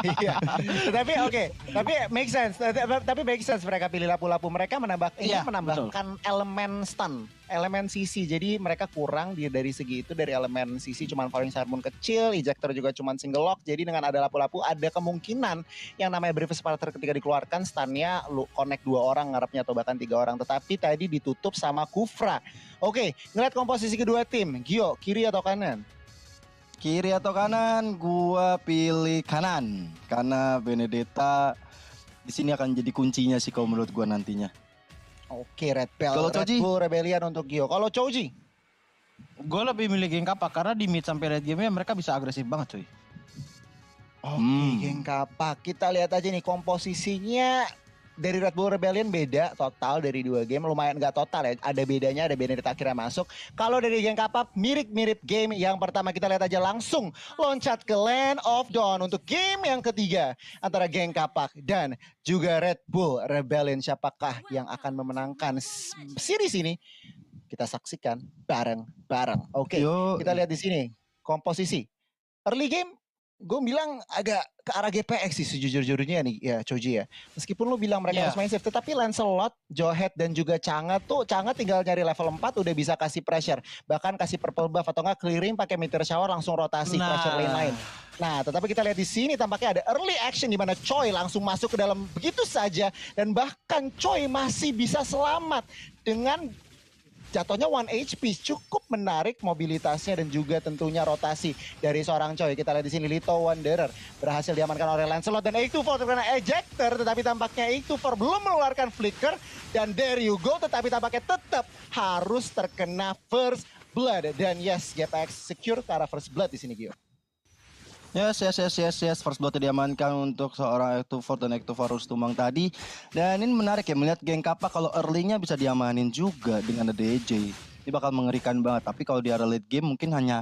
Iya. Tapi make sense. Tapi make sense mereka pilih lapu-lapu. Mereka menambahkan elemen stun, elemen CC. Jadi mereka kurang dari segi itu, dari elemen CC cuman Falling Harmon kecil, ejector juga cuman single lock. Jadi dengan ada lapu-lapu ada kemungkinan yang namanya Brave Sparter ketika dikeluarkan stunnya lu connect 2 orang ngarepnya atau bahkan 3 orang. Tetapi tadi ditutup sama Kufra. Oke, ngeliat komposisi kedua tim, Gio, kiri atau kanan? Kiri atau kanan? Gua pilih kanan karena Benedetta di sini akan jadi kuncinya sih kalau menurut gua nantinya. Oke, Red Bull Rebellion untuk Gio. Kalau Choji? Gue lebih milih Geng Kapak karena di mid sampai late game-nya mereka bisa agresif banget cuy. Oke, Geng Kapak. Kita lihat aja nih komposisinya dari Red Bull Rebellion beda total dari 2 game. Lumayan gak total ya, ada bedanya, ada Benedetta akhirnya masuk. Kalau dari Geng Kapak mirip-mirip game yang pertama. Kita lihat aja langsung loncat ke Land of Dawn untuk game yang ketiga antara Geng Kapak dan juga Red Bull Rebellion. Siapakah yang akan memenangkan series ini? Kita saksikan bareng-bareng. Oke, kita lihat di sini komposisi. Early game gue bilang agak ke arah GPX sih sejujur-jujurnya nih ya Choji ya. Meskipun lu bilang mereka harus main safe, tetapi Lancelot, Johead dan juga Chang'e tinggal nyari level 4 udah bisa kasih pressure. Bahkan kasih purple buff atau enggak clearing pakai meteor shower langsung rotasi pressure lane lain. Nah, tetapi kita lihat di sini tampaknya ada early action di mana Choi langsung masuk ke dalam begitu saja dan bahkan Choi masih bisa selamat dengan jatuhnya 1 HP. Cukup menarik mobilitasnya dan juga tentunya rotasi dari seorang Choi. Kita lihat di sini Lito Wanderer berhasil diamankan oleh Lancelot dan 824 terkena ejector, tetapi tampaknya 824 belum mengeluarkan flicker dan there you go, tetapi tampaknya tetap harus terkena first blood dan yes, GPX secure ke arah first blood di sini Gio. Yes. First blood diamankan untuk seorang Ectofort dan Ectofort harus tumbang tadi. Dan ini menarik ya, melihat Geng Kapak kalau early-nya bisa diamanin juga dengan ada DJ. Ini bakal mengerikan banget. Tapi kalau di area late game mungkin hanya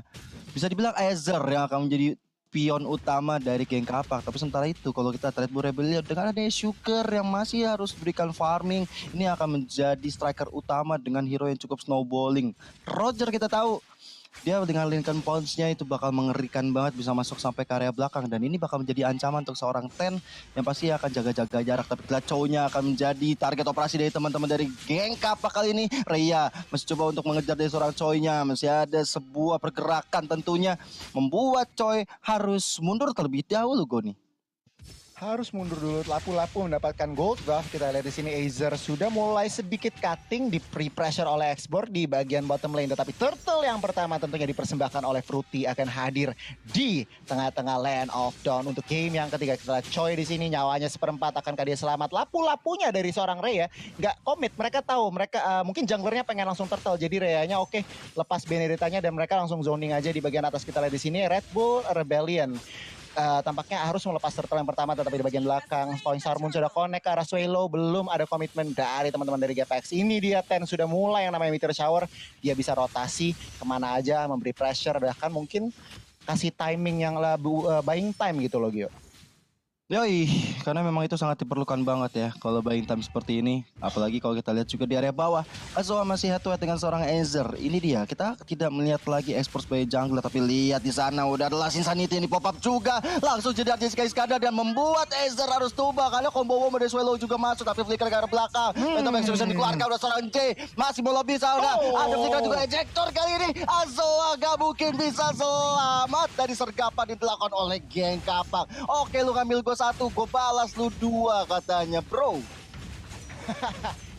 bisa dibilang Aether yang akan menjadi pion utama dari Geng Kapak. Tapi sementara itu kalau kita Red Bull Rebellion dengan ada Sugar yang masih harus berikan farming, ini akan menjadi striker utama dengan hero yang cukup snowballing. Roger kita tahu dia dengan Lincoln Pounce-nya itu bakal mengerikan banget, bisa masuk sampai ke area belakang. Dan ini bakal menjadi ancaman untuk seorang Ten yang pasti akan jaga-jaga jarak. Tapi Chow-nya akan menjadi target operasi dari teman-teman dari Geng Kapak kali ini. Rhea masih coba untuk mengejar dari seorang Choi-nya. Masih ada sebuah pergerakan tentunya membuat Choi harus mundur terlebih dahulu Goni. Harus mundur dulu, lapu-lapu mendapatkan gold buff. Kita lihat di sini Aether sudah mulai sedikit cutting, di pre-pressure oleh Export di bagian bottom lane. Tetapi turtle yang pertama tentunya dipersembahkan oleh Fruity akan hadir di tengah-tengah Land of Dawn untuk game yang ketiga. Kita lihat Choi di sini nyawanya seperempat, akankah dia selamat? Lapu-lapunya dari seorang Rhea nggak komit. Mereka tahu, mereka mungkin junglernya pengen langsung turtle, jadi Rhea-nya oke, lepas Benedettanya dan mereka langsung zoning aja di bagian atas. Kita lihat di sini Red Bull Rebellion. Tampaknya harus melepas turtle yang pertama, tetapi di bagian belakang Falling Harmon sudah connect ke arah Swallow. Belum ada komitmen dari teman-teman dari GPX. Ini dia Ten sudah mulai yang namanya meteor shower. Dia bisa rotasi kemana aja, memberi pressure, bahkan mungkin kasih timing yang buying time gitu loh Gio. Yoi, karena memang itu sangat diperlukan banget ya kalau buying time seperti ini. Apalagi kalau kita lihat juga di area bawah, Azoa masih head to head dengan seorang Aether. Ini dia, kita tidak melihat lagi export sebagai jungler, tapi lihat di sana udah ada Last Insanity ini pop up juga. Langsung jadi Jessica Iskandar dan membuat Aether harus tumbang karena combo Womo dari Swallow juga masuk, tapi flicker ke arah belakang. Phantom Extraction dikeluarkan udah seorang J, masih mau lobby sana. Ada flicker juga ejector kali ini. Azoa gak mungkin bisa selamat dari sergapan dilakukan oleh Geng Kapak. Oke, lu ngambil gue 1, gue balas lu 2 katanya bro.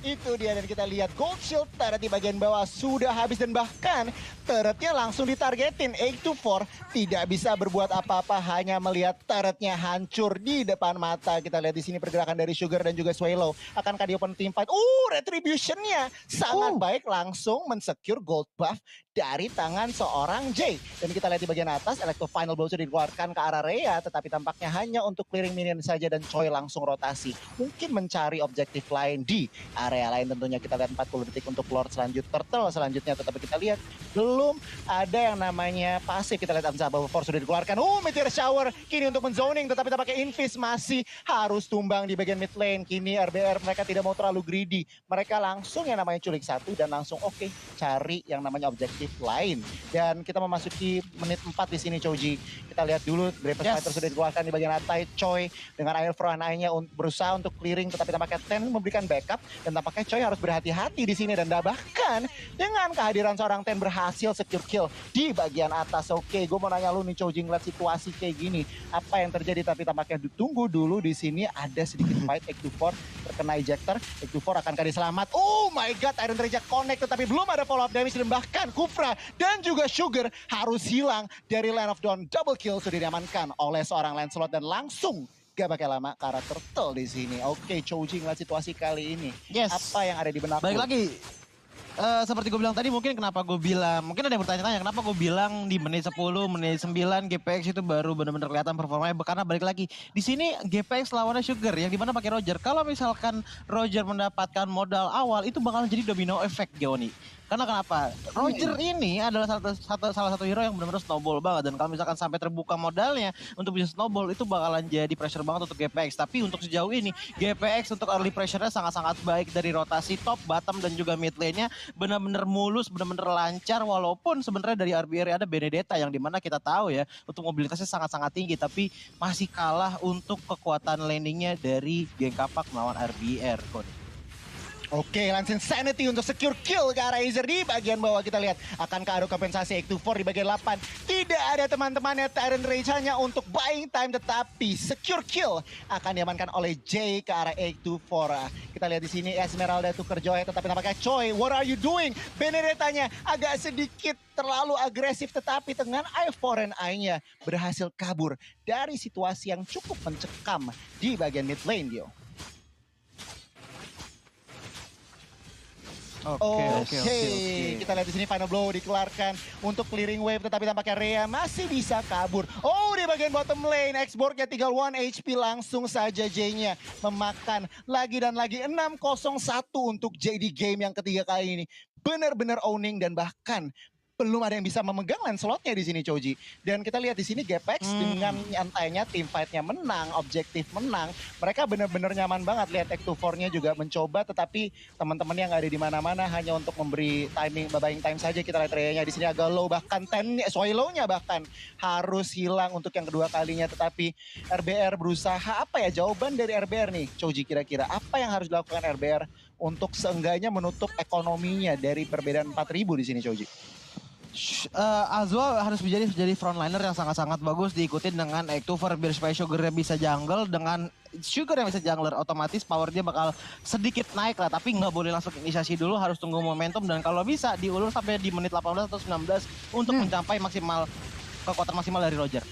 Itu dia, dan kita lihat gold shield turret di bagian bawah sudah habis dan bahkan turretnya langsung ditargetin. 824 tidak bisa berbuat apa-apa, hanya melihat turretnya hancur di depan mata. Kita lihat di sini pergerakan dari Sugar dan juga Swallow. Akankah di open team fight? Retribution-nya sangat baik, langsung mensecure gold buff dari tangan seorang J. Dan kita lihat di bagian atas, Electro Final Blow sudah dikeluarkan ke arah Rhea, tetapi tampaknya hanya untuk clearing minion saja dan Choi langsung rotasi. Mungkin mencari objektif lain di area lain tentunya. Kita lihat 40 detik untuk Lord Turtle selanjutnya, tetapi kita lihat belum ada yang namanya pasif. Kita lihat Unstoppable Force sudah dikeluarkan. Meteor Shower kini untuk menzoning, tetapi tampaknya Invis masih harus tumbang di bagian mid lane. Kini RBR mereka tidak mau terlalu greedy. Mereka langsung yang namanya culik satu dan langsung oke, cari yang namanya objektif lain. Dan kita memasuki menit 4 di sini Choji. Kita lihat dulu Brave Fighter sudah dikeluarkan di bagian atas. Choi dengan Air Front eye-nya berusaha untuk clearing, tetapi tampaknya Ten memberikan backup dan tampaknya Choi harus berhati-hati di sini. Dan bahkan dengan kehadiran seorang Ten berhasil secure kill di bagian atas. Oke, gue mau nanya lu nih Choji, ngeliat situasi kayak gini, apa yang terjadi? Tapi tampaknya ditunggu dulu di sini, ada sedikit fight. X24 terkena ejector, X24 akankah diselamat? Oh my god, Iron Reject connect, tetapi belum ada follow up damage dan bahkan Kufra dan juga Sugar harus hilang dari Land of Dawn. Double kill sudah diamankan oleh seorang Lancelot dan langsung gak pakai lama ke arah Turtle di sini. Oke, Choji ngeliat situasi kali ini. Yes. Apa yang ada di benak? Baik lagi. Seperti gue bilang tadi, mungkin kenapa gue bilang, mungkin ada yang bertanya-tanya kenapa gue bilang di menit 10, menit 9 GPX itu baru benar-benar kelihatan performanya, karena balik lagi di sini GPX lawannya Sugar yang dimana pakai Roger. Kalau misalkan Roger mendapatkan modal awal itu bakalan jadi domino effect, Gioni. Karena kenapa? Roger ini adalah salah satu hero yang benar-benar snowball banget. Dan kalau misalkan sampai terbuka modalnya untuk bisa snowball, itu bakalan jadi pressure banget untuk GPX. Tapi untuk sejauh ini, GPX untuk early pressure-nya sangat-sangat baik dari rotasi top, bottom, dan juga mid lane-nya. Benar-benar mulus, benar-benar lancar. Walaupun sebenarnya dari RBR ada Benedetta yang dimana kita tahu ya, untuk mobilitasnya sangat-sangat tinggi. Tapi masih kalah untuk kekuatan landing-nya dari geng kapak melawan RBR. Oke, langsung Sanity untuk secure kill ke arah Azer di bagian bawah. Kita lihat akankah ada kompensasi X24 di bagian 8. Tidak ada teman-temannya Tyrant Rage hanya untuk buying time, tetapi secure kill akan diamankan oleh Jay ke arah X24. Kita lihat di sini Esmeralda tuker Joy, tetapi nampaknya Choi, what are you doing? Benedettanya agak sedikit terlalu agresif, tetapi dengan Eye Foreign Eye-nya berhasil kabur dari situasi yang cukup mencekam di bagian mid lane, Dio. Oke. Kita lihat di sini final blow dikeluarkan untuk clearing wave, tetapi tampaknya Rhea masih bisa kabur. Oh, di bagian bottom lane X-Borg-nya tinggal 1 HP, langsung saja J-nya memakan lagi dan lagi. 6-0-1 untuk J di game yang ketiga kali ini. Benar-benar owning dan bahkan belum ada yang bisa memegang Lancelotnya di sini, Choji. Dan kita lihat di sini GPX dengan nyantainya tim fight-nya menang, objektif menang. Mereka benar-benar nyaman banget. Lihat X24-nya juga mencoba, tetapi teman-teman yang ada di mana-mana hanya untuk memberi timing, buying time saja. Kita lihat Rhea-nya di sini agak low, bahkan Swallow-nya bahkan harus hilang untuk yang kedua kalinya. Tetapi RBR berusaha, apa ya jawaban dari RBR nih, Choji, kira-kira apa yang harus dilakukan RBR untuk seenggaknya menutup ekonominya dari perbedaan 4.000 di sini, Choji? Azwa harus menjadi frontliner yang sangat-sangat bagus, diikutin dengan X24 biar supaya Sugar bisa jungle. Dengan Sugar yang bisa jungler, otomatis power dia bakal sedikit naik lah, tapi nggak boleh langsung inisiasi dulu, harus tunggu momentum. Dan kalau bisa diulur sampai di menit 18 atau 19 untuk mencapai kekuatan maksimal dari Roger.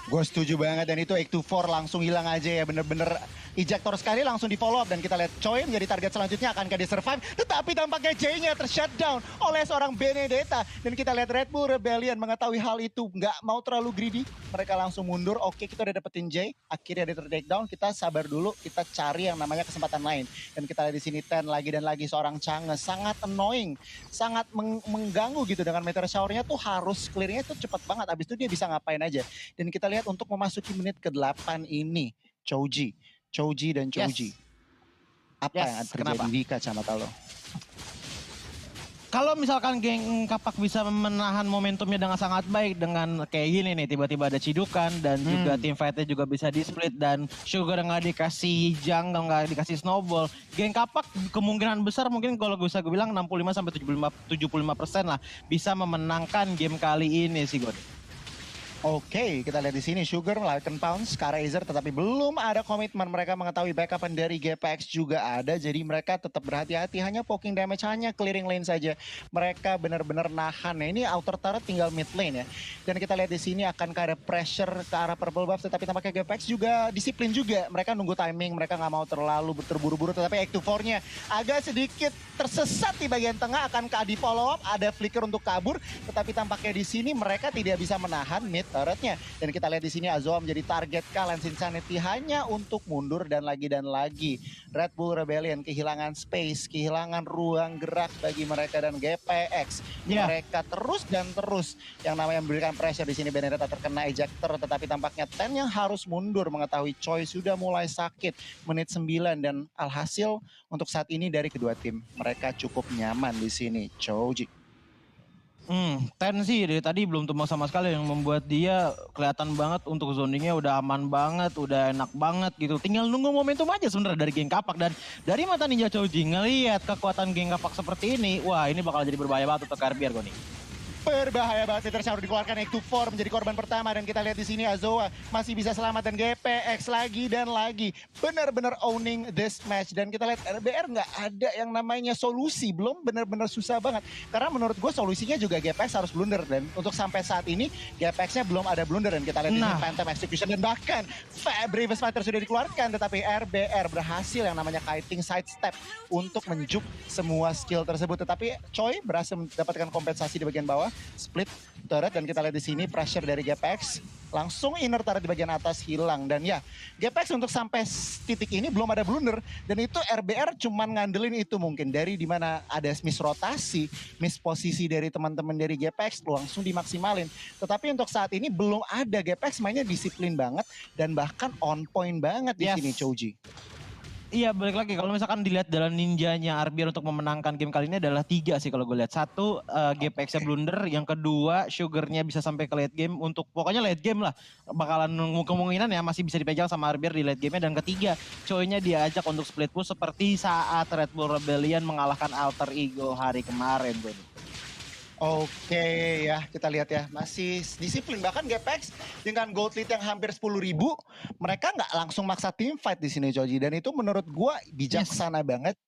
Gue setuju banget, dan itu X24 langsung hilang aja ya, bener-bener ejector sekali langsung di follow up. Dan kita lihat Choi menjadi target selanjutnya, akankah dia survive? Tetapi tampaknya J-nya tershutdown oleh seorang Benedetta. Dan kita lihat Red Bull Rebellion mengetahui hal itu, nggak mau terlalu greedy, mereka langsung mundur. Oke, kita udah dapetin J, akhirnya dia ter-takedown, kita sabar dulu, kita cari yang namanya kesempatan lain. Dan kita lihat di sini Ten lagi dan lagi seorang Chang'e, sangat annoying, sangat mengganggu gitu. Dengan meteor shower-nya tuh harus clear-nya tuh cepat banget, abis itu dia bisa ngapain aja. Dan kita lihat untuk memasuki menit ke-8 ini, Choji dan Choji. Apa yang terjadi di kacamata lo? Kalau misalkan geng kapak bisa menahan momentumnya dengan sangat baik dengan kayak gini nih, tiba-tiba ada cidukan dan juga tim fightnya juga bisa di split dan Sugar nggak dikasih jungle, nggak dikasih snowball, geng kapak kemungkinan besar mungkin kalau gue bilang 65-75% lah bisa memenangkan game kali ini sih, God. Oke, kita lihat di sini Sugar melakukan pounce ke arah Azer, tetapi belum ada komitmen. Mereka mengetahui backupan dari GPX juga ada, jadi mereka tetap berhati-hati, hanya poking damage, hanya clearing lane saja. Mereka benar-benar nahan. Ini outer turret tinggal mid lane ya. Dan kita lihat di sini akan ada pressure ke arah purple buff, tetapi tampaknya GPX juga disiplin juga. Mereka nunggu timing, mereka nggak mau terlalu terburu-buru, tetapi X24-nya agak sedikit tersesat di bagian tengah, akankah di follow up, ada flicker untuk kabur, tetapi tampaknya di sini mereka tidak bisa menahan mid turretnya. Dan kita lihat di sini Azoa menjadi target Lens Insanity hanya untuk mundur dan lagi. Red Bull Rebellion kehilangan space, kehilangan ruang gerak bagi mereka dan GPX. Mereka terus yang namanya memberikan pressure di sini. Benedetta terkena ejector, tetapi tampaknya Ten yang harus mundur mengetahui Choi sudah mulai sakit menit 9 dan alhasil untuk saat ini dari kedua tim mereka cukup nyaman di sini. Choji. Ten sih dari tadi belum tumbang sama sekali, yang membuat dia kelihatan banget untuk zoningnya udah aman banget, udah enak banget gitu. Tinggal nunggu momentum aja sebenarnya dari geng Kapak, dan dari mata Ninja Choji ngelihat kekuatan geng Kapak seperti ini, wah ini bakal jadi berbahaya banget untuk RBR nih. Berbahaya banget, Meteor Shower dikeluarkan, Ecto4 menjadi korban pertama dan kita lihat di sini Azoa masih bisa selamat dan GPX lagi dan lagi benar-benar owning this match. Dan kita lihat RBR nggak ada yang namanya solusi, belum benar-benar susah banget. Karena menurut gue solusinya juga GPX harus blunder, dan untuk sampai saat ini GPX-nya belum ada blunder. Dan kita lihat di sini Phantom Execution dan bahkan Bravest Fighter sudah dikeluarkan, tetapi RBR berhasil yang namanya kiting sidestep untuk menjuk semua skill tersebut. Tetapi Choi berhasil mendapatkan kompensasi di bagian bawah, split turret, dan kita lihat di sini pressure dari GPX langsung inner turret di bagian atas hilang. Dan ya GPX untuk sampai titik ini belum ada blunder, dan itu RBR cuman ngandelin itu mungkin dari dimana ada miss rotasi, miss posisi dari teman-teman dari GPX langsung dimaksimalin. Tetapi untuk saat ini belum ada, GPX mainnya disiplin banget dan bahkan on point banget di sini Choji. Iya, balik lagi kalau misalkan dilihat dalam ninjanya RBR untuk memenangkan game kali ini adalah 3 sih kalau gue lihat. Satu, GPX-nya blunder, yang kedua Sugar-nya bisa sampai ke late game, untuk pokoknya late game lah bakalan kemungkinan ya masih bisa dipegang sama RBR di late game-nya. Dan ketiga, Choi-nya diajak untuk split push seperti saat Red Bull Rebellion mengalahkan Alter Ego hari kemarin gue. Oke ya, kita lihat ya, masih disiplin. Bahkan GPX dengan gold lead yang hampir 10.000, mereka nggak langsung maksa team fight di sini Joji. Dan itu menurut gua bijaksana banget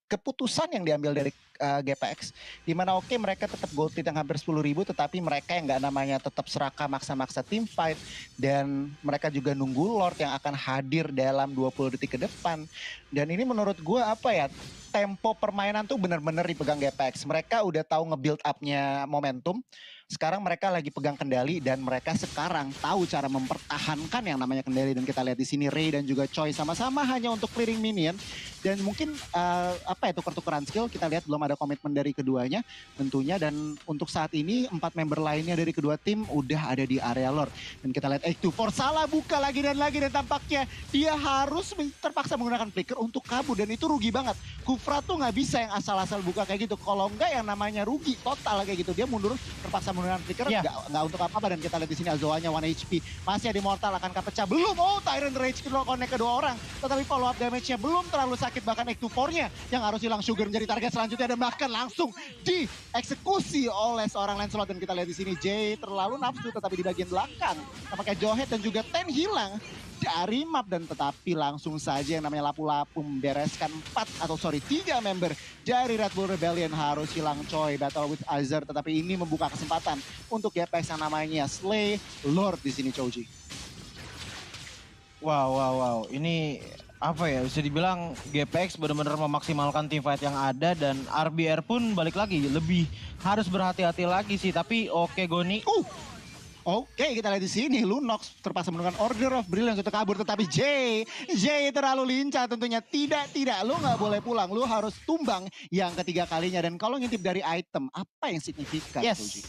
keputusan yang diambil dari GPX. Dimana oke mereka tetap gold lead yang hampir 10.000, tetapi mereka yang nggak namanya tetap serakah maksa-maksa team fight. Dan mereka juga nunggu Lord yang akan hadir dalam 20 detik ke depan. Dan ini menurut gua apa ya, tempo permainan tuh benar-benar dipegang GPX. Mereka udah tahu nge-build up-nya momentum. Sekarang mereka lagi pegang kendali dan mereka sekarang tahu cara mempertahankan yang namanya kendali. Dan kita lihat di sini Ray dan juga Choi sama-sama hanya untuk clearing minion. Dan mungkin tukar-tukaran skill, kita lihat belum ada komitmen dari keduanya tentunya. Dan untuk saat ini 4 member lainnya dari kedua tim udah ada di area lore. Dan kita lihat Ecto4 salah buka lagi dan tampaknya dia harus terpaksa menggunakan flicker untuk kabur, dan itu rugi banget. Kufra tuh nggak bisa yang asal-asal buka kayak gitu. Kalau enggak yang namanya rugi total kayak gitu. Dia mundur terpaksa menggunakan flicker, nggak untuk apa-apa. Dan kita lihat di sini Azoanya 1 HP masih ada Immortal, akankah pecah? Belum. Tyrant Rage connect ke 2 orang, tetapi follow up damage-nya belum terlalu sakit. Bahkan Ecto4-nya yang harus hilang. Sugar menjadi target selanjutnya dan bahkan langsung dieksekusi oleh seorang Lancelot. Dan kita lihat di sini Jay terlalu nafsu, tetapi di bagian belakang tampaknya Johet dan juga Ten hilang dari map. Dan tetapi langsung saja yang namanya lapu-lapu membereskan 3 member dari Red Bull Rebellion. Harus hilang Choi, battle with Azir, tetapi ini membuka kesempatan untuk GPX yang namanya Slay Lord di sini Choji. Wow. Ini apa ya, bisa dibilang GPX benar-benar memaksimalkan team fight yang ada, dan RBR pun balik lagi lebih harus berhati-hati lagi sih. Tapi oke Goni. Oke, kita lihat di sini Lunox terpaksa menggunakan Order of Brilliance untuk kabur, tetapi Jay terlalu lincah tentunya. Tidak, lu nggak boleh pulang, lu harus tumbang yang ketiga kalinya. Dan kalau ngintip dari item, apa yang signifikan? Yes.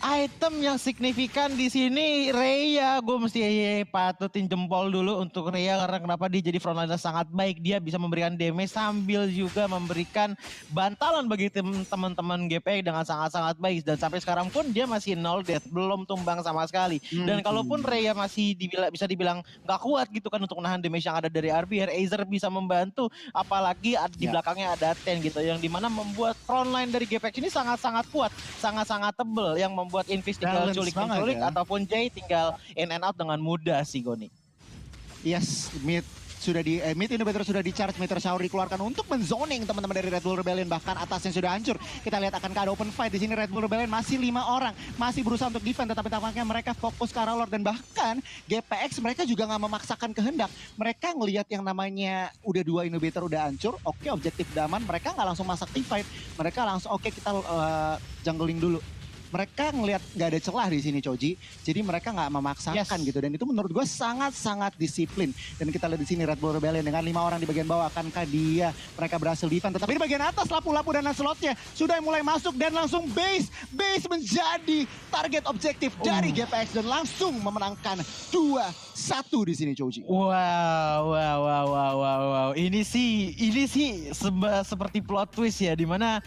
Item yang signifikan di sini Rhea, gue mesti patutin jempol dulu untuk Rhea, karena kenapa dia jadi frontliner sangat baik. Dia bisa memberikan damage sambil juga memberikan bantalan bagi teman-teman GP dengan sangat-sangat baik. Dan sampai sekarang pun dia masih 0 death, belum tumbang sama sekali. Dan kalaupun Rhea masih bisa dibilang gak kuat gitu kan untuk menahan damage yang ada dari RBR, Azer bisa membantu. Apalagi di belakangnya ada Ten gitu, yang dimana membuat frontline dari GPX ini sangat-sangat kuat, sangat-sangat tebel, yang membuat Invis tinggal culik ataupun Jay tinggal in and out dengan mudah sih Goni. Yes, mid inhibitor sudah di-charge, Meteor Shower dikeluarkan untuk menzoning teman-teman dari Red Bull Rebellion. Bahkan atasnya sudah hancur. Kita lihat akan ada open fight di sini. Red Bull Rebellion masih 5 orang, masih berusaha untuk defend, tetapi tampaknya mereka fokus ke arah Lord. Dan bahkan GPX mereka juga nggak memaksakan kehendak. Mereka ngelihat yang namanya udah 2 inhibitor udah hancur, oke objektif udah aman, mereka nggak langsung masak team fight. Mereka langsung oke kita jungling dulu. mereka ngelihat gak ada celah di sini Choji, jadi mereka nggak memaksakan gitu, dan itu menurut gue sangat disiplin. Dan kita lihat di sini Red Bull Rebellion dengan 5 orang di bagian bawah, akankah mereka berhasil defend, tetapi di bagian atas lapu-lapu dan slotnya sudah mulai masuk dan langsung base menjadi target objektif dari GPX dan langsung memenangkan 2-1 di sini Choji. Wow. Ini sih seperti plot twist ya, dimana